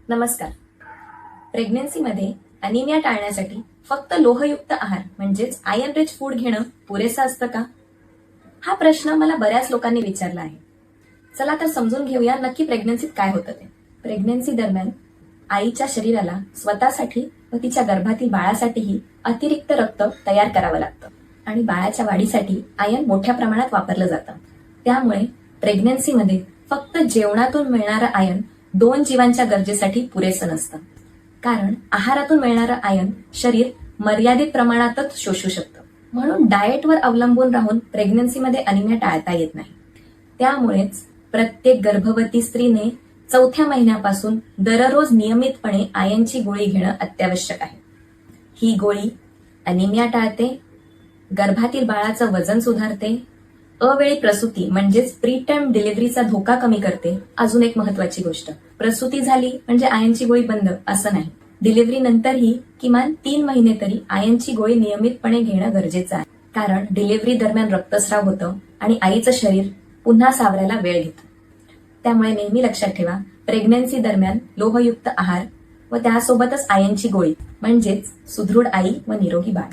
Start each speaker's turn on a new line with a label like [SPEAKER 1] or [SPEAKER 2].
[SPEAKER 1] नमस्कार. प्रेग्नन्सीमध्ये अनिमिया टाळण्यासाठी फक्त लोहयुक्त आहार म्हणजेच आयर्न रिच फूड घेणं पुरेसं असतं का? हा प्रश्न मला बऱ्याच लोकांनी विचारला आहे. चला तर समजून घेऊया नक्की प्रेग्नन्सीत काय होतं ते. प्रेग्नन्सी दरम्यान आईच्या शरीराला स्वतःसाठी व तिच्या गर्भातील बाळासाठीही अतिरिक्त रक्त तयार करावं लागतं आणि बाळाच्या वाढीसाठी आयर्न मोठ्या प्रमाणात वापरलं जातं. त्यामुळे प्रेग्नन्सीमध्ये फक्त जेवणातून मिळणारं आयर्न 2 जीवांच्या गरजेसाठी पुरेसं नसतं. कारण आहारातून मिळणारं आयर्न शरीर मर्यादित प्रमाणातच शोषू शकतं. म्हणून डाएटवर अवलंबून राहून प्रेग्नन्सीमध्ये अनिमिया टाळता येत नाही. त्यामुळेच प्रत्येक गर्भवती स्त्रीने 4थ्या महिन्यापासून दररोज नियमितपणे आयर्नची गोळी घेणं अत्यावश्यक आहे. ही गोळी अनिमिया टाळते, गर्भातील बाळाचं वजन सुधारते, अवेळी प्रसूती म्हणजेच प्रीटर्म डिलिव्हरीचा धोका कमी करते. अजून एक महत्वाची गोष्ट, प्रसूती झाली म्हणजे आयर्नची गोळी बंद असं नाही. डिलिव्हरी नंतरही किमान 3 महिने तरी आयर्नची गोळी नियमितपणे घेणं गरजेचं आहे. कारण डिलिव्हरी दरम्यान रक्तस्राव होतं आणि आईचं शरीर पुन्हा सावरायला वेळ घेतं. त्यामुळे नेहमी लक्षात ठेवा, प्रेग्नन्सी दरम्यान लोहयुक्त आहार व त्यासोबतच आयर्नची गोळी म्हणजेच सुदृढ आई व निरोगी बाळ.